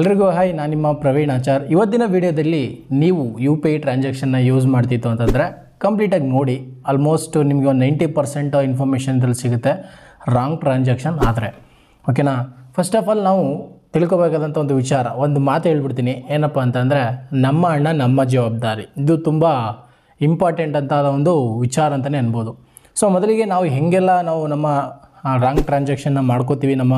ಎಲ್ರಿಗೂ ಹಾಯ್, ನಾನು ನಿಮ್ಮ ಪ್ರವೀಣ್ ಆಚಾರ್. ಇವತ್ತಿನ ವಿಡಿಯೋದಲ್ಲಿ ನೀವು UPI ಟ್ರಾನ್ಸಾಕ್ಷನ್ನ ಯೂಸ್ ಮಾಡ್ತಿತ್ತು ಅಂತಂದರೆ ಕಂಪ್ಲೀಟಾಗಿ ನೋಡಿ. ಆಲ್ಮೋಸ್ಟ್ ನಿಮಗೆ ಒಂದು 90% ಇನ್ಫಾರ್ಮೇಷನ್ ಇದ್ರಲ್ಲಿ ಸಿಗುತ್ತೆ ರಾಂಗ್ ಟ್ರಾನ್ಸಾಕ್ಷನ್ ಆದರೆ. ಓಕೆನಾ? ಫಸ್ಟ್ ಆಫ್ ಆಲ್ ನಾವು ತಿಳ್ಕೊಬೇಕಾದಂಥ ಒಂದು ವಿಚಾರ, ಒಂದು ಮಾತು ಹೇಳ್ಬಿಡ್ತೀನಿ. ಏನಪ್ಪ ಅಂತಂದರೆ, ನಮ್ಮ ಅಣ್ಣ ನಮ್ಮ ಜವಾಬ್ದಾರಿ. ಇದು ತುಂಬ ಇಂಪಾರ್ಟೆಂಟ್ ಅಂತ ಒಂದು ವಿಚಾರ ಅಂತಲೇ ಅನ್ಬೋದು. ಸೊ ಮೊದಲಿಗೆ ನಾವು ಹೇಗೆಲ್ಲ ನಾವು ನಮ್ಮ ರಾಂಗ್ ಟ್ರಾನ್ಸಾಕ್ಷನ್ನ ಮಾಡ್ಕೋತೀವಿ ನಮ್ಮ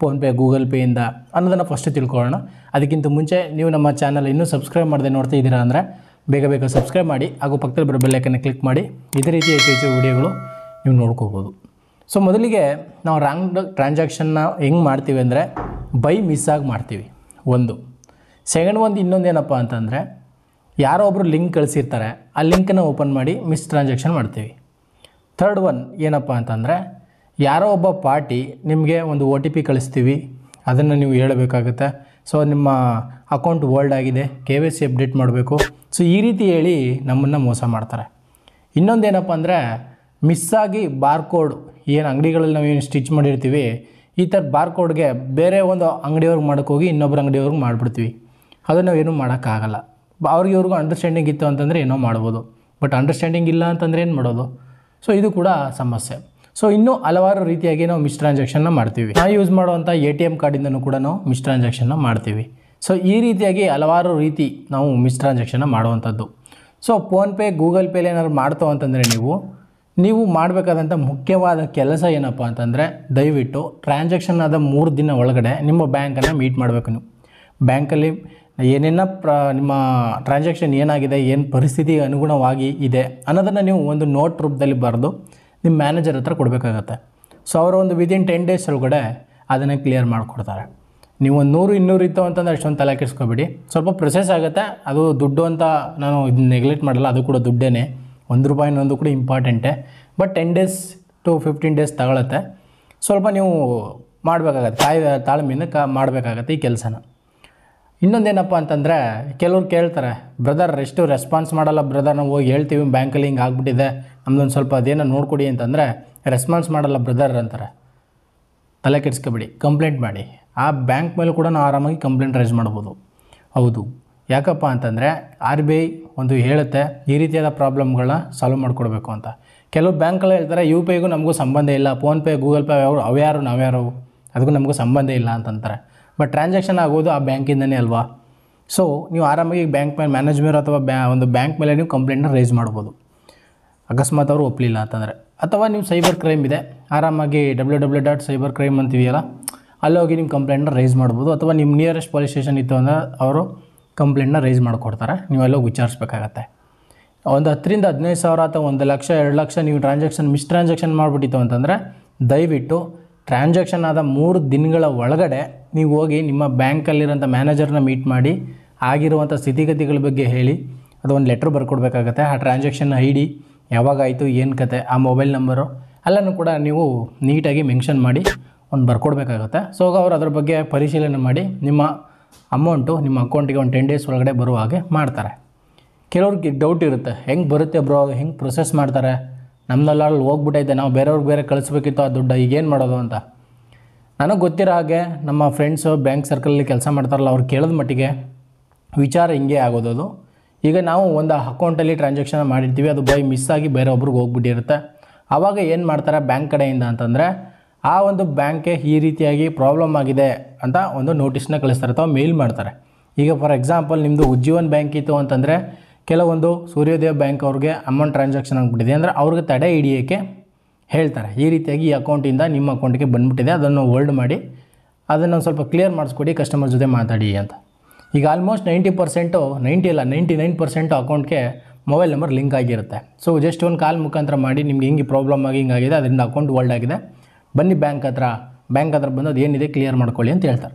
ಫೋನ್ಪೇ ಗೂಗಲ್ ಪೇಯಿಂದ ಅನ್ನೋದನ್ನು ಫಸ್ಟ್ ತಿಳ್ಕೊಳ್ಳೋಣ. ಅದಕ್ಕಿಂತ ಮುಂಚೆ ನೀವು ನಮ್ಮ ಚಾನಲ್ ಇನ್ನೂ ಸಬ್ಸ್ಕ್ರೈಬ್ ಮಾಡದೆ ನೋಡ್ತಾ ಇದ್ದೀರಾ ಅಂದರೆ ಬೇಗ ಸಬ್ಸ್ಕ್ರೈಬ್ ಮಾಡಿ, ಹಾಗೂ ಪಕ್ಕದಲ್ಲಿ ಬರೋ ಬೆಲ್ ಐಕನ್ನ ಕ್ಲಿಕ್ ಮಾಡಿ. ಇದೇ ರೀತಿ ಹೆಚ್ಚು ವಿಡಿಯೋಗಳು ನೀವು ನೋಡ್ಕೋಬೋದು. ಸೊ ಮೊದಲಿಗೆ ನಾವು ರಾಂಗ್ ಟ್ರಾನ್ಸಾಕ್ಷನ್ನ ಹೆಂಗೆ ಮಾಡ್ತೀವಿ ಅಂದರೆ ಬೈ ಮಿಸ್ಸಾಗಿ ಮಾಡ್ತೀವಿ ಒಂದು. ಸೆಕೆಂಡ್ ಒಂದು ಇನ್ನೊಂದೇನಪ್ಪ ಅಂತಂದರೆ, ಯಾರೋ ಒಬ್ಬರು ಲಿಂಕ್ ಕಳಿಸಿರ್ತಾರೆ, ಆ ಲಿಂಕನ್ನು ಓಪನ್ ಮಾಡಿ ಮಿಸ್ ಟ್ರಾನ್ಸಾಕ್ಷನ್ ಮಾಡ್ತೀವಿ. ಥರ್ಡ್ ಒನ್ ಏನಪ್ಪ ಅಂತಂದರೆ, ಯಾರೋ ಒಬ್ಬ ಪಾರ್ಟಿ ನಿಮಗೆ ಒಂದು OTP ಕಳಿಸ್ತೀವಿ, ಅದನ್ನು ನೀವು ಹೇಳಬೇಕಾಗುತ್ತೆ. ಸೊ ನಿಮ್ಮ ಅಕೌಂಟ್ ಓಲ್ಡ್ ಆಗಿದೆ, KYC ಅಪ್ಡೇಟ್ ಮಾಡಬೇಕು. ಸೊ ಈ ರೀತಿ ಹೇಳಿ ನಮ್ಮನ್ನು ಮೋಸ ಮಾಡ್ತಾರೆ. ಇನ್ನೊಂದೇನಪ್ಪ ಅಂದರೆ, ಮಿಸ್ಸಾಗಿ ಬಾರ್ಕೋಡ್ ಏನು ಅಂಗಡಿಗಳಲ್ಲಿ ನಾವು ಏನು ಸ್ಟಿಚ್ ಮಾಡಿರ್ತೀವಿ, ಈ ಥರ ಬಾರ್ಕೋಡ್ಗೆ ಬೇರೆ ಒಂದು ಅಂಗಡಿಯವ್ರಿಗೆ ಮಾಡೋಕ್ಕೋಗಿ ಇನ್ನೊಬ್ಬರು ಅಂಗಡಿಯವ್ರಿಗೆ ಮಾಡಿಬಿಡ್ತೀವಿ. ಅದನ್ನು ನಾವೇನು ಮಾಡೋಕ್ಕಾಗಲ್ಲ. ಅವ್ರಿಗೂ ಅಂಡರ್ಸ್ಟ್ಯಾಂಡಿಂಗ್ ಇತ್ತು ಅಂತಂದರೆ ಏನೋ ಮಾಡ್ಬೋದು, ಬಟ್ ಅಂಡರ್ಸ್ಟ್ಯಾಂಡಿಂಗ್ ಇಲ್ಲ ಅಂತಂದರೆ ಏನು ಮಾಡೋದು? ಸೊ ಇದು ಕೂಡ ಸಮಸ್ಯೆ. ಸೊ ಇನ್ನೂ ಹಲವಾರು ರೀತಿಯಾಗಿ ನಾವು ಮಿಸ್ ಟ್ರಾನ್ಸಾಕ್ಷನ್ನ ಮಾಡ್ತೀವಿ. ನಾವು ಯೂಸ್ ಮಾಡುವಂಥ ATM ಕಾರ್ಡಿಂದನೂ ಕೂಡ ನಾವು ಮಿಸ್ ಟ್ರಾನ್ಸಾಕ್ಷನ್ನ ಮಾಡ್ತೀವಿ. ಸೊ ಈ ರೀತಿಯಾಗಿ ಹಲವಾರು ರೀತಿ ನಾವು ಮಿಸ್ ಟ್ರಾನ್ಸಾಕ್ಷನ್ನ ಮಾಡುವಂಥದ್ದು. ಸೊ ಫೋನ್ಪೇ ಗೂಗಲ್ ಪೇಲಿ ಏನಾದ್ರು ಮಾಡ್ತಾವೆ ಅಂತಂದರೆ ನೀವು ಮಾಡಬೇಕಾದಂಥ ಮುಖ್ಯವಾದ ಕೆಲಸ ಏನಪ್ಪ ಅಂತಂದರೆ, ದಯವಿಟ್ಟು ಟ್ರಾನ್ಸಾಕ್ಷನ್ ಆದ 3 ದಿನ ಒಳಗಡೆ ನಿಮ್ಮ ಬ್ಯಾಂಕನ್ನು ಮೀಟ್ ಮಾಡಬೇಕು. ನೀವು ಬ್ಯಾಂಕಲ್ಲಿ ಏನೇನ ನಿಮ್ಮ ಟ್ರಾನ್ಸಾಕ್ಷನ್ ಏನಾಗಿದೆ, ಏನು ಪರಿಸ್ಥಿತಿ ಅನುಗುಣವಾಗಿ ಇದೆ ಅನ್ನೋದನ್ನು ನೀವು ಒಂದು ನೋಟ್ ರೂಪದಲ್ಲಿ ಬರೆದು ನಿಮ್ಮ ಮ್ಯಾನೇಜರ್ ಹತ್ರ ಕೊಡಬೇಕಾಗತ್ತೆ. ಸೊ ಅವರು ಒಂದು ವಿದಿನ್ 10 ಡೇಸ್ ಒಳಗಡೆ ಅದನ್ನು ಕ್ಲಿಯರ್ ಮಾಡಿಕೊಡ್ತಾರೆ. ನೀವು ಒಂದು 100-200 ಇತ್ತು ಅಂತಂದರೆ ಅಷ್ಟೊಂದು ತಲೆ ಕೆಡಿಸ್ಕೊಬೇಡಿ. ಸ್ವಲ್ಪ ಪ್ರೊಸೆಸ್ ಆಗುತ್ತೆ, ಅದು ದುಡ್ಡು ಅಂತ ನಾನು ಇದನ್ನ ನೆಗ್ಲೆಕ್ಟ್ ಮಾಡಲ್ಲ, ಅದು ಕೂಡ ದುಡ್ಡೇ. ₹1 ಕೂಡ ಇಂಪಾರ್ಟೆಂಟೇ. ಬಟ್ 10 ಡೇಸ್ to 15 ಡೇಸ್ ತಗೊಳುತ್ತೆ. ಸ್ವಲ್ಪ ನೀವು ಮಾಡಬೇಕಾಗತ್ತೆ, ತಾಳ್ಮೆಯಿಂದ ಮಾಡಬೇಕಾಗತ್ತೆ ಈ ಕೆಲಸನ. ಇನ್ನೊಂದೇನಪ್ಪ ಅಂತಂದರೆ, ಕೆಲವ್ರು ಕೇಳ್ತಾರೆ, ಬ್ರದರ್ ಎಷ್ಟು ರೆಸ್ಪಾನ್ಸ್ ಮಾಡಲ್ಲ ಬ್ರದರ್, ನಾವು ಹೋಗಿ ಹೇಳ್ತೀವಿ ಬ್ಯಾಂಕಲ್ಲಿ ಹಿಂಗೆ ಆಗ್ಬಿಟ್ಟಿದೆ, ನಮ್ಮದೊಂದು ಸ್ವಲ್ಪ ಅದೇನೋ ನೋಡ್ಕೊಡಿ ಅಂತಂದರೆ ರೆಸ್ಪಾನ್ಸ್ ಮಾಡಲ್ಲ ಬ್ರದರ್ ಅಂತಾರೆ. ತಲೆ ಕೆಡಿಸ್ಕೊಬೇಡಿ, ಕಂಪ್ಲೇಂಟ್ ಮಾಡಿ. ಆ ಬ್ಯಾಂಕ್ ಮೇಲೂ ಕೂಡ ನಾವು ಆರಾಮಾಗಿ ಕಂಪ್ಲೇಂಟ್ ರೈಸ್ ಮಾಡ್ಬೋದು. ಹೌದು, ಯಾಕಪ್ಪ ಅಂತಂದರೆ RBI ಒಂದು ಹೇಳುತ್ತೆ ಈ ರೀತಿಯಾದ ಪ್ರಾಬ್ಲಮ್ಗಳನ್ನ ಸಾಲ್ವ್ ಮಾಡಿಕೊಡ್ಬೇಕು ಅಂತ. ಕೆಲವು ಬ್ಯಾಂಕಲ್ಲಿ ಹೇಳ್ತಾರೆ UPIಗೂ ನಮಗೂ ಸಂಬಂಧ ಇಲ್ಲ, ಫೋನ್ಪೇ ಗೂಗಲ್ ಪೇ ಅವ್ಯಾರು ನಾವ್ಯಾರು, ಅದಕ್ಕೂ ನಮಗೂ ಸಂಬಂಧ ಇಲ್ಲ ಅಂತಂತಾರೆ. ಬಟ್ ಟ್ರಾನ್ಸಾಕ್ಷನ್ ಆಗೋದು ಆ ಬ್ಯಾಂಕಿಂದನೇ ಅಲ್ವಾ? ಸೊ ನೀವು ಆರಾಮಾಗಿ ಬ್ಯಾಂಕ್ ಮೇಲೆ ಮ್ಯಾನೇಜ್ಮೆಂಟ್ ಅಥವಾ ಒಂದು ಬ್ಯಾಂಕ್ ಮೇಲೆ ನೀವು ಕಂಪ್ಲೇಂಟ್ನ ರೈಸ್ ಮಾಡ್ಬೋದು, ಅಕಸ್ಮಾತ್ ಅವರು ಒಪ್ಪಲಿಲ್ಲ ಅಂತಂದರೆ. ಅಥವಾ ನೀವು ಸೈಬರ್ ಕ್ರೈಮ್ ಇದೆ, ಆರಾಮಾಗಿ www.cybercrime ಅಂತಿದೆಯಲ್ಲ, ಅಲ್ಲಿ ಹೋಗಿ ನೀವು ಕಂಪ್ಲೇಂಟ್ನ ರೈಸ್ ಮಾಡ್ಬೋದು. ಅಥವಾ ನಿಮ್ಮ ನಿಯರೆಸ್ಟ್ ಪೊಲೀಸ್ ಸ್ಟೇಷನ್ ಇತ್ತು ಅಂದರೆ ಅವರು ಕಂಪ್ಲೇಂಟ್ನ ರೈಸ್ ಮಾಡಿಕೊಡ್ತಾರೆ, ನೀವು ಅಲ್ಲೋಗಿ ವಿಚಾರಿಸ್ಬೇಕಾಗತ್ತೆ. ಒಂದು 10,000 to 15,000 ಅಥವಾ 1 ಲಕ್ಷ 2 ಲಕ್ಷ ನೀವು ಮಿಸ್ ಟ್ರಾನ್ಸಾಕ್ಷನ್ ಮಾಡಿಬಿಟ್ಟಿತ್ತು ಅಂತಂದರೆ ದಯವಿಟ್ಟು ಟ್ರಾನ್ಸಾಕ್ಷನ್ ಆದ 3 ದಿನಗಳ ಒಳಗಡೆ ನೀವು ಹೋಗಿ ನಿಮ್ಮ ಬ್ಯಾಂಕಲ್ಲಿರೋಂಥ ಮ್ಯಾನೇಜರ್ನ ಮೀಟ್ ಮಾಡಿ ಆಗಿರುವಂಥ ಸ್ಥಿತಿಗತಿಗಳ ಬಗ್ಗೆ ಹೇಳಿ ಅದೊಂದು ಲೆಟ್ರ್ ಬರ್ಕೊಡ್ಬೇಕಾಗತ್ತೆ. ಆ ಟ್ರಾನ್ಸಾಕ್ಷನ್ ID ಯಾವಾಗಾಯಿತು, ಏನು ಕತೆ, ಆ ಮೊಬೈಲ್ ನಂಬರು ಎಲ್ಲನೂ ಕೂಡ ನೀವು ನೀಟಾಗಿ ಮೆನ್ಷನ್ ಮಾಡಿ ಒಂದು ಬರ್ಕೊಡ್ಬೇಕಾಗತ್ತೆ. ಸೊ ಅವರು ಅದ್ರ ಬಗ್ಗೆ ಪರಿಶೀಲನೆ ಮಾಡಿ ನಿಮ್ಮ ಅಮೌಂಟು ನಿಮ್ಮ ಅಕೌಂಟಿಗೆ ಒಂದು 10 ಡೇಸ್ ಒಳಗಡೆ ಬರುವ ಹಾಗೆ ಮಾಡ್ತಾರೆ. ಕೆಲವ್ರಿಗೆ ಡೌಟ್ ಇರುತ್ತೆ, ಹೆಂಗೆ ಬರುತ್ತೆ ಬ್ರೋ, ಹೆಂಗೆ ಪ್ರೊಸೆಸ್ ಮಾಡ್ತಾರೆ, ನಮ್ಮನ್ನೆಲ್ಲ ಹೋಗ್ಬಿಟ್ಟೈತೆ, ನಾವು ಬೇರೆಯವ್ರಿಗೆ ಬೇರೆ ಕಳಿಸ್ಬೇಕಿತ್ತು ಆ ದುಡ್ಡು, ಈಗೇನು ಮಾಡೋದು ಅಂತ. ನನಗೆ ಗೊತ್ತಿರೋ ಹಾಗೆ ನಮ್ಮ ಫ್ರೆಂಡ್ಸು ಬ್ಯಾಂಕ್ ಸರ್ಕಲಲ್ಲಿ ಕೆಲಸ ಮಾಡ್ತಾರಲ್ಲ, ಅವ್ರು ಕೇಳಿದ ಮಟ್ಟಿಗೆ ವಿಚಾರ ಹಿಂಗೆ ಆಗೋದು. ಈಗ ನಾವು ಒಂದು ಅಕೌಂಟಲ್ಲಿ ಟ್ರಾನ್ಸಾಕ್ಷನ್ ಮಾಡಿರ್ತೀವಿ, ಅದು ಬೈ ಮಿಸ್ಸಾಗಿ ಬೇರೆ ಒಬ್ರಿಗೆ ಹೋಗ್ಬಿಟ್ಟಿರುತ್ತೆ. ಆವಾಗ ಏನು ಮಾಡ್ತಾರೆ ಬ್ಯಾಂಕ್ ಕಡೆಯಿಂದ ಅಂತಂದರೆ, ಆ ಒಂದು ಬ್ಯಾಂಕ್ಗೆ ಈ ರೀತಿಯಾಗಿ ಪ್ರಾಬ್ಲಮ್ ಆಗಿದೆ ಅಂತ ಒಂದು ನೋಟಿಸ್ನ ಕಳಿಸ್ತಾರೆ ಅಥವಾ ಮೇಲ್ ಮಾಡ್ತಾರೆ. ಈಗ ಫಾರ್ ಎಕ್ಸಾಂಪಲ್ ನಿಮ್ಮದು ಉಜ್ಜೀವನ್ ಬ್ಯಾಂಕ್ ಇತ್ತು ಅಂತಂದರೆ ಕೆಲವೊಂದು ಸೂರ್ಯೋದಯ ಬ್ಯಾಂಕ್ ಅವ್ರಿಗೆ ಅಮೌಂಟ್ ಟ್ರಾನ್ಸಾಕ್ಷನ್ ಆಗಿಬಿಟ್ಟಿದೆ ಅಂದರೆ ಅವ್ರಿಗೆ ತಡೆ ಹಿಡಿಯೋಕ್ಕೆ ಹೇಳ್ತಾರೆ. ಈ ರೀತಿಯಾಗಿ ಈ ಅಕೌಂಟಿಂದ ನಿಮ್ಮ ಅಕೌಂಟಿಗೆ ಬಂದುಬಿಟ್ಟಿದೆ, ಅದನ್ನು ಹೋಲ್ಡ್ ಮಾಡಿ ಅದನ್ನು ಸ್ವಲ್ಪ ಕ್ಲಿಯರ್ ಮಾಡಿಸ್ಕೊಡಿ, ಕಸ್ಟಮರ್ ಜೊತೆ ಮಾತಾಡಿ ಅಂತ. ಈಗ ಆಲ್ಮೋಸ್ಟ್ 99% ಅಕೌಂಟ್ಗೆ ಮೊಬೈಲ್ ನಂಬರ್ ಲಿಂಕ್ ಆಗಿರುತ್ತೆ. ಸೊ ಜಸ್ಟ್ ಒಂದು ಕಾಲ್ ಮುಖಾಂತರ ಮಾಡಿ ನಿಮ್ಗೆ ಹಿಂಗೆ ಪ್ರಾಬ್ಲಮ್ ಆಗಿ ಹಿಂಗಾಗಿದೆ, ಅದರಿಂದ ಅಕೌಂಟ್ ಹೋಲ್ಡ್ ಆಗಿದೆ, ಬನ್ನಿ ಬ್ಯಾಂಕ್ ಹತ್ರ ಬಂದು ಅದು ಏನಿದೆ ಕ್ಲಿಯರ್ ಮಾಡ್ಕೊಳ್ಳಿ ಅಂತ ಹೇಳ್ತಾರೆ.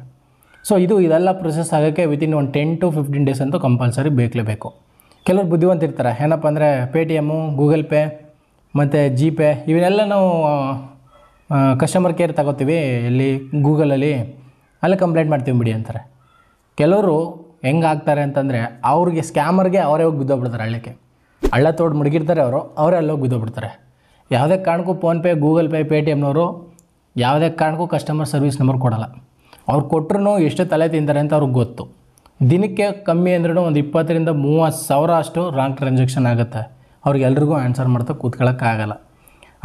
ಸೊ ಇದೆಲ್ಲ ಪ್ರೊಸೆಸ್ ಆಗೋಕ್ಕೆ ವಿತಿನ್ ಒಂದು 10 to 15 ಡೇಸ್ ಅಂತೂ ಕಂಪಲ್ಸರಿ ಬೇಕಲೇಬೇಕು. ಕೆಲವರು ಬುದ್ಧಿವಂತಿರ್ತಾರೆ, ಏನಪ್ಪ ಅಂದರೆ Paytm, ಗೂಗಲ್ ಪೇ ಮತ್ತು GPay ಇವನ್ನೆಲ್ಲ ನಾವು ಕಸ್ಟಮರ್ ಕೇರ್ ತಗೋತೀವಿ, ಇಲ್ಲಿ ಗೂಗಲಲ್ಲಿ ಅಲ್ಲಿ ಕಂಪ್ಲೇಂಟ್ ಮಾಡ್ತೀವಿ ಬಿಡಿ ಅಂತಾರೆ. ಕೆಲವರು ಹೆಂಗೆ ಆಗ್ತಾರೆ ಅಂತಂದರೆ, ಅವ್ರಿಗೆ ಸ್ಕ್ಯಾಮರ್ಗೆ ಅವರೇ ಹೋಗಿ ಗುದ್ದೋಗ್ಬಿಡ್ತಾರೆ, ಹಳ್ಳ ತೋಡು ಮುಡುಗಿರ್ತಾರೆ ಅವರೇ ಅಲ್ಲೋಗಿ ಗುದ್ದೋಗ್ಬಿಡ್ತಾರೆ. ಯಾವುದೇ ಕಾರಣಕ್ಕೂ ಫೋನ್ಪೇ ಗೂಗಲ್ ಪೇ Paytmನವರು ಯಾವುದೇ ಕಾರಣಕ್ಕೂ ಕಸ್ಟಮರ್ ಸರ್ವಿಸ್ ನಂಬರ್ ಕೊಡಲ್ಲ. ಅವ್ರು ಕೊಟ್ಟರು ಎಷ್ಟು ತಲೆ ತಿಂತಾರೆ ಅಂತ ಅವ್ರಿಗೆ ಗೊತ್ತು. ದಿನಕ್ಕೆ ಕಮ್ಮಿ ಅಂದ್ರೂ ಒಂದು 20,000 to 30,000 ಅಷ್ಟು ರಾಂಗ್ ಟ್ರಾನ್ಸಾಕ್ಷನ್ ಆಗುತ್ತೆ. ಅವ್ರಿಗೆಲ್ರಿಗೂ ಆನ್ಸರ್ ಮಾಡ್ತಾ ಕೂತ್ಕೊಳ್ಳೋಕ್ಕಾಗಲ್ಲ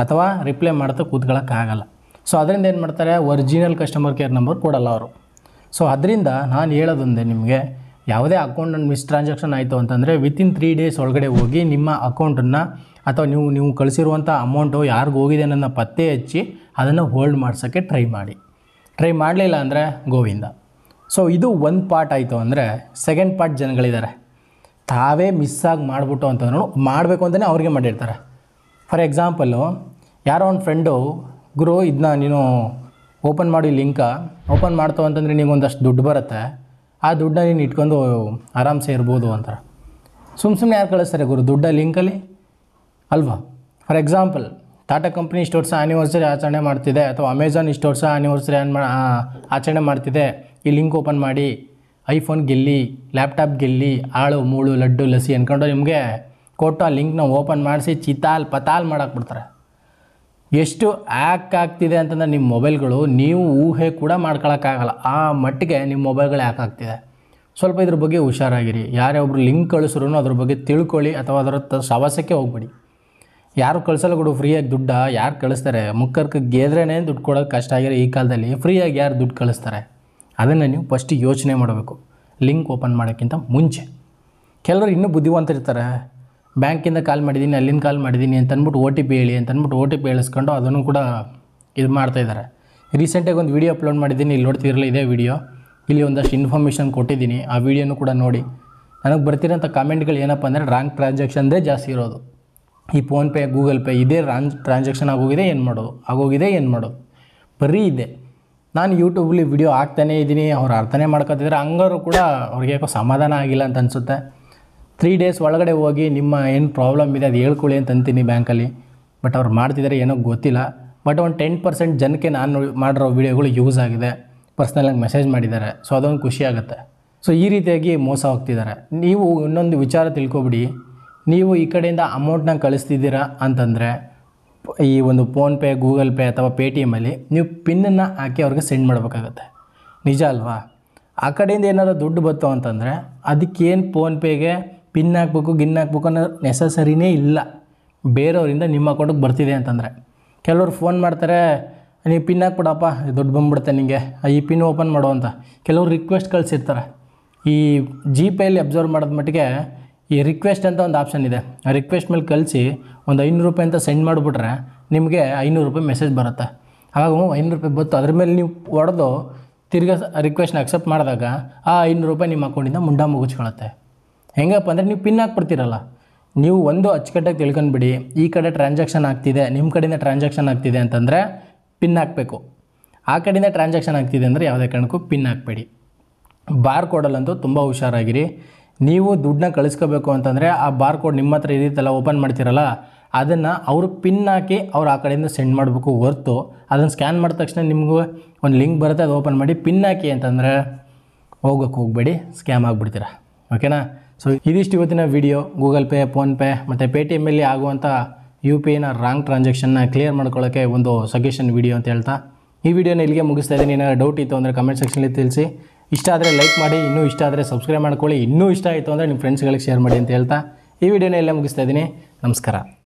ಅಥವಾ ರಿಪ್ಲೈ ಮಾಡ್ತಾ ಕೂತ್ಕೊಳ್ಳೋಕ್ಕಾಗಲ್ಲ. ಸೊ ಅದರಿಂದ ಏನು ಮಾಡ್ತಾರೆ, ಒರಿಜಿನಲ್ ಕಸ್ಟಮರ್ ಕೇರ್ ನಂಬರ್ ಕೊಡಲ್ಲ ಅವರು. ಸೊ ಅದರಿಂದ ನಾನು ಹೇಳೋದೊಂದೇ ನಿಮಗೆ, ಯಾವುದೇ ಅಕೌಂಟನ್ನು ಮಿಸ್ ಟ್ರಾನ್ಸಾಕ್ಷನ್ ಆಯಿತು ಅಂತಂದರೆ ವಿತಿನ್ 3 days ಒಳಗಡೆ ಹೋಗಿ ನಿಮ್ಮ ಅಕೌಂಟನ್ನು ಅಥವಾ ನೀವು ಕಳಿಸಿರುವಂಥ ಅಮೌಂಟು ಯಾರಿಗೂ ಹೋಗಿದೆ ಅನ್ನೋದನ್ನ ಪತ್ತೆ ಹಚ್ಚಿ ಅದನ್ನು ಹೋಲ್ಡ್ ಮಾಡ್ಸೋಕ್ಕೆ ಟ್ರೈ ಮಾಡಲಿಲ್ಲ ಅಂದರೆ ಗೋವಿಂದ. ಸೊ ಇದು ಒಂದು ಪಾರ್ಟ್ ಆಯಿತು. ಅಂದರೆ ಸೆಕೆಂಡ್ ಪಾರ್ಟ್ ಜನಗಳಿದ್ದಾರೆ, ತಾವೇ ಮಿಸ್ಸಾಗಿ ಮಾಡಿಬಿಟ್ಟು ಅಂತಂದ್ರೂ ಮಾಡಬೇಕು ಅಂತಲೇ ಅವ್ರಿಗೆ ಮಾಡಿರ್ತಾರೆ. ಫಾರ್ ಎಕ್ಸಾಂಪಲ್ಲು, ಯಾರೋ ಒಂದು ಫ್ರೆಂಡು, ಗುರು ಇದನ್ನ ನೀನು ಓಪನ್ ಮಾಡಿ ಲಿಂಕ ಓಪನ್ ಮಾಡ್ತಾವ ಅಂತಂದರೆ ನಿಮಗೊಂದಷ್ಟು ದುಡ್ಡು ಬರುತ್ತೆ, ಆ ದುಡ್ಡನ್ನ ನೀನು ಇಟ್ಕೊಂಡು ಆರಾಮ್ಸೆ ಇರ್ಬೋದು ಅಂತಾರೆ. ಸುಮ್ಮನೆ ಯಾರು ಕಳಿಸ್ತಾರೆ ಗುರು ದುಡ್ಡ ಲಿಂಕಲ್ಲಿ ಅಲ್ವಾ? ಫಾರ್ ಎಕ್ಸಾಂಪಲ್, ಟಾಟಾ ಕಂಪ್ನಿ ಇಷ್ಟು ವರ್ಷ ಆ್ಯನಿವರ್ಸರಿ ಆಚರಣೆ ಮಾಡ್ತಿದೆ ಅಥವಾ ಅಮೆಝಾನ್ ಇಷ್ಟು ವರ್ಷ ಆ್ಯನಿವರ್ಸರಿ ಆಚರಣೆ ಮಾಡ್ತಿದೆ, ಈ ಲಿಂಕ್ ಓಪನ್ ಮಾಡಿ ಐಫೋನ್ ಗೆಲ್ಲಿ, ಲ್ಯಾಪ್ಟಾಪ್ ಗೆಲ್ಲಿ, ಆಳು ಮೂಳು ಲಡ್ಡು ಲಸಿ ಅಂದ್ಕೊಂಡು ನಿಮಗೆ ಕೊಟ್ಟು ಆ ಲಿಂಕ್ನ ಓಪನ್ ಮಾಡಿಸಿ ಪತಾಲ್ ಮಾಡಾಕ್ಬಿಡ್ತಾರೆ. ಎಷ್ಟು ಹ್ಯಾಕ್ ಆಗ್ತಿದೆ ಅಂತಂದರೆ ನಿಮ್ಮ ಮೊಬೈಲ್ಗಳು ನೀವು ಊಹೆ ಕೂಡ ಮಾಡ್ಕೊಳಕ್ಕಾಗಲ್ಲ, ಆ ಮಟ್ಟಿಗೆ ನಿಮ್ಮ ಮೊಬೈಲ್ಗಳು ಹ್ಯಾಕ್ ಆಗ್ತಿದೆ. ಸ್ವಲ್ಪ ಇದ್ರ ಬಗ್ಗೆ ಹುಷಾರಾಗಿರಿ. ಯಾರೇ ಒಬ್ಬರು ಲಿಂಕ್ ಕಳಿಸ್ರು ಅದ್ರ ಬಗ್ಗೆ ತಿಳ್ಕೊಳ್ಳಿ ಅಥವಾ ಅದರ ಸವಾಸಕ್ಕೆ ಹೋಗ್ಬೇಡಿ. ಯಾರು ಕಳಿಸಲ್ಲ ಕೊಡು ಫ್ರೀಯಾಗಿ ದುಡ್ಡ, ಯಾರು ಕಳಿಸ್ತಾರೆ? ಮುಖಕ್ಕೆ ಗೆದ್ರೇ ದುಡ್ಡು ಕೊಡೋದು ಕಷ್ಟ ಆಗಿರೋ ಈ ಕಾಲದಲ್ಲಿ ಫ್ರೀಯಾಗಿ ಯಾರು ದುಡ್ಡು ಕಳಿಸ್ತಾರೆ? ಅದನ್ನು ನೀವು ಫಸ್ಟ್ ಯೋಚನೆ ಮಾಡಬೇಕು ಲಿಂಕ್ ಓಪನ್ ಮಾಡೋಕ್ಕಿಂತ ಮುಂಚೆ. ಕೆಲವರು ಇನ್ನೂ ಬುದ್ಧಿವಂತರಿರ್ತಾರೆ, ಬ್ಯಾಂಕಿಂದ ಕಾಲ್ ಮಾಡಿದ್ದೀನಿ, ಅಲ್ಲಿಂದ ಕಾಲ್ ಮಾಡಿದ್ದೀನಿ ಅಂತಂದ್ಬಿಟ್ಟು OTP ಹೇಳಿ ಅಂತಂದ್ಬಿಟ್ಟು OTP ಹೇಳಿಸ್ಕೊಂಡು ಅದನ್ನು ಕೂಡ ಇದು ಮಾಡ್ತಾಯಿದ್ದಾರೆ. ರೀಸೆಂಟಾಗಿ ಒಂದು ವೀಡಿಯೋ ಅಪ್ಲೋಡ್ ಮಾಡಿದ್ದೀನಿ, ಇಲ್ಲಿ ನೋಡ್ತಿರಲಿಲ್ಲ ಇದೇ ವೀಡಿಯೋ. ಇಲ್ಲಿ ಒಂದಷ್ಟು ಇನ್ಫಾರ್ಮೇಷನ್ ಕೊಟ್ಟಿದ್ದೀನಿ, ಆ ವೀಡಿಯೋನು ಕೂಡ ನೋಡಿ. ನನಗೆ ಬರ್ತಿರೋಂಥ ಕಾಮೆಂಟ್ಗಳು ಏನಪ್ಪ ಅಂದರೆ ರಾಂಗ್ ಟ್ರಾನ್ಸಾಕ್ಷನ್ದೇ ಜಾಸ್ತಿ ಇರೋದು. ಈ ಫೋನ್ಪೇ, ಗೂಗಲ್ ಪೇ ಇದೇ ರಾಂಗ್ ಟ್ರಾನ್ಸಾಕ್ಷನ್ ಆಗೋಗಿದೆ, ಏನು ಮಾಡೋದು ಬರೀ ಇದೆ. ನಾನು ಯೂಟ್ಯೂಬಲ್ಲಿ ವಿಡಿಯೋ ಹಾಕ್ತಾನೇ ಇದ್ದೀನಿ, ಅವ್ರು ಅರ್ಥನೇ ಮಾಡ್ಕೊತಿದ್ದಾರೆ, ಹಂಗಾರು ಕೂಡ ಅವ್ರಿಗೆ ಯಾಕೋ ಸಮಾಧಾನ ಆಗಿಲ್ಲ ಅಂತ ಅನಿಸುತ್ತೆ. 3 days ಒಳಗಡೆ ಹೋಗಿ ನಿಮ್ಮ ಏನು ಪ್ರಾಬ್ಲಮ್ ಇದೆ ಅದು ಹೇಳ್ಕೊಳ್ಳಿ ಅಂತ ಅಂತೀನಿ ಬ್ಯಾಂಕಲ್ಲಿ. ಬಟ್ ಅವ್ರು ಮಾಡ್ತಿದ್ದಾರೆ ಏನೋ ಗೊತ್ತಿಲ್ಲ. ಬಟ್ ಒಂದು 10% ಜನಕ್ಕೆ ನಾನು ಮಾಡಿರೋ ವೀಡಿಯೋಗಳು ಯೂಸ್ ಆಗಿದೆ, ಪರ್ಸ್ನಲಾಗಿ ಮೆಸೇಜ್ ಮಾಡಿದ್ದಾರೆ. ಸೊ ಅದೊಂದು ಖುಷಿ ಆಗುತ್ತೆ. ಸೊ ಈ ರೀತಿಯಾಗಿ ಮೋಸ ಹೋಗ್ತಿದ್ದಾರೆ. ನೀವು ಇನ್ನೊಂದು ವಿಚಾರ ತಿಳ್ಕೊಬಿಡಿ, ನೀವು ಈ ಕಡೆಯಿಂದ ಅಮೌಂಟ್ನ ಕಳಿಸ್ತಿದ್ದೀರಾ ಅಂತಂದರೆ ಈ ಒಂದು ಫೋನ್ಪೇ, ಗೂಗಲ್ ಪೇ ಅಥವಾ ಪೇಟಿಎಮ್ಮಲ್ಲಿ ನೀವು ಪಿನ್ನನ್ನು ಹಾಕಿ ಅವ್ರಿಗೆ ಸೆಂಡ್ ಮಾಡಬೇಕಾಗತ್ತೆ. ನಿಜ ಅಲ್ವಾ? ಆ ಕಡೆಯಿಂದ ಏನಾದರೂ ದುಡ್ಡು ಬಂತು ಅಂತಂದರೆ ಅದಕ್ಕೇನು ಫೋನ್ಪೇಗೆ ಪಿನ್ ಹಾಕ್ಬೇಕು ಅನ್ನೋ ನೆಸಸರಿನೇ ಇಲ್ಲ. ಬೇರೆಯವರಿಂದ ನಿಮ್ಮ ಅಕೌಂಟಿಗೆ ಬರ್ತಿದೆ ಅಂತಂದರೆ ಕೆಲವರು ಫೋನ್ ಮಾಡ್ತಾರೆ, ನೀವು ಪಿನ್ ಹಾಕ್ಬಿಡಪ್ಪ ದುಡ್ಡು ಬಂದ್ಬಿಡುತ್ತೆ ನಿಮಗೆ, ಈ ಪಿನ್ ಓಪನ್ ಮಾಡೋ ಅಂತ. ಕೆಲವರು ರಿಕ್ವೆಸ್ಟ್ ಕಳಿಸಿರ್ತಾರೆ. ಈ ಜಿಪೇಯಲ್ಲಿ ಅಬ್ಸರ್ವ್ ಮಾಡೋದು ಮಟ್ಟಿಗೆ ಈ ರಿಕ್ವೆಸ್ಟ್ ಅಂತ ಒಂದು ಆಪ್ಷನ್ ಇದೆ. ಆ ರಿಕ್ವೆಸ್ಟ್ ಮೇಲೆ ಕಳಿಸಿ ಒಂದು 500 ರೂಪಾಯಿ ಅಂತ ಸೆಂಡ್ ಮಾಡಿಬಿಟ್ರೆ ನಿಮಗೆ 500 ರೂಪಾಯಿ ಮೆಸೇಜ್ ಬರುತ್ತೆ. ಆವಾಗ 500 ರೂಪಾಯಿ ಬಂತು, ಅದ್ರ ಮೇಲೆ ನೀವು ಹೊಡೆದು ತಿರ್ಗಾ ರಿಕ್ವೆಸ್ಟ್ನ ಅಕ್ಸೆಪ್ಟ್ ಮಾಡಿದಾಗ ಆ 500 ರೂಪಾಯಿ ನಿಮ್ಮ ಅಕೌಂಟಿಂದ ಮುಂಡ ಮುಗಿಸ್ಕೊಳುತ್ತೆ. ಹೆಂಗಪ್ಪ ಅಂದರೆ ನೀವು ಪಿನ್ ಹಾಕ್ಬಿಡ್ತೀರಲ್ಲ. ನೀವು ಒಂದು ಅಚ್ಚುಕಟ್ಟಾಗಿ ತಿಳ್ಕೊಂಡ್ಬಿಡಿ, ಈ ಕಡೆ ಟ್ರಾನ್ಸಾಕ್ಷನ್ ಆಗ್ತಿದೆ, ನಿಮ್ಮ ಕಡೆಯಿಂದ ಟ್ರಾನ್ಸಾಕ್ಷನ್ ಆಗ್ತಿದೆ ಅಂತಂದರೆ ಪಿನ್ ಹಾಕಬೇಕು. ಆ ಕಡೆಯಿಂದ ಟ್ರಾನ್ಸಾಕ್ಷನ್ ಆಗ್ತಿದೆ ಅಂದರೆ ಯಾವುದೇ ಕಾರಣಕ್ಕೂ ಪಿನ್ ಹಾಕಬೇಡಿ. ಬಾರ್ ಕೋಡಲ್ಲಂತೂ ತುಂಬ ಹುಷಾರಾಗಿರಿ. ನೀವು ದುಡ್ಡನ್ನ ಕಳಿಸ್ಕೋಬೇಕು ಅಂತಂದರೆ ಆ ಬಾರ್ ಕೋಡ್ ನಿಮ್ಮ ಹತ್ರ ಇರುತ್ತಲ್ಲ, ಓಪನ್ ಮಾಡ್ತಿರಲ್ಲ, ಅದನ್ನು ಅವ್ರಿಗೆ ಪಿನ್ ಹಾಕಿ ಅವ್ರು ಆ ಕಡೆಯಿಂದ ಸೆಂಡ್ ಮಾಡಬೇಕು ಹೊರ್ತು ಅದನ್ನು ಸ್ಕ್ಯಾನ್ ಮಾಡಿದ ತಕ್ಷಣ ನಿಮಗೂ ಒಂದು ಲಿಂಕ್ ಬರುತ್ತೆ, ಅದು ಓಪನ್ ಮಾಡಿ ಪಿನ್ ಹಾಕಿ ಅಂತಂದರೆ ಹೋಗಬೇಡಿ, ಸ್ಕ್ಯಾಮ್ ಆಗಿಬಿಡ್ತೀರ. ಓಕೆನಾ? ಸೊ ಇದಿಷ್ಟು ಇವತ್ತಿನ ವಿಡಿಯೋ. ಗೂಗಲ್ ಪೇ, ಫೋನ್ಪೇ ಮತ್ತು ಪೇಟಿಎಮ್ಮಲ್ಲಿ ಆಗುವಂಥ UPIನ ರಾಂಗ್ ಟ್ರಾನ್ಸಾಕ್ಷನ್ನ ಕ್ಲಿಯರ್ ಮಾಡ್ಕೊಳ್ಳೋಕ್ಕೆ ಒಂದು ಸಜೆಷನ್ ವಿಡಿಯೋ ಅಂತ ಹೇಳ್ತಾ ಈ ವಿಡಿಯೋನ ಇಲ್ಲಿಗೆ ಮುಗಿಸ್ತಾ ಇದ್ದೀನಿ. ಏನಾದ್ರು ಡೌಟ್ ಇತ್ತು ಅಂದರೆ ಕಮೆಂಟ್ ಸೆಕ್ಷನಲ್ಲಿ ತಿಳಿಸಿ. ಇಷ್ಟ ಆದರೆ ಲೈಕ್ ಮಾಡಿ, ಇನ್ನೂ ಇಷ್ಟ ಆದರೆ ಸಬ್ಸ್ಕ್ರೈಬ್ ಮಾಡ್ಕೊಳ್ಳಿ, ಇನ್ನೂ ಇಷ್ಟ ಆಯಿತು ಅಂದರೆ ನಿಮ್ಮ ಫ್ರೆಂಡ್ಸ್ಗಳಿಗೆ ಶೇರ್ ಮಾಡಿ ಅಂತ ಹೇಳ್ತಾ ಈ ವಿಡಿಯೋನ ಇಲ್ಲೇ ಮುಗಿಸ್ತಾ ಇದ್ದೀನಿ. ನಮಸ್ಕಾರ.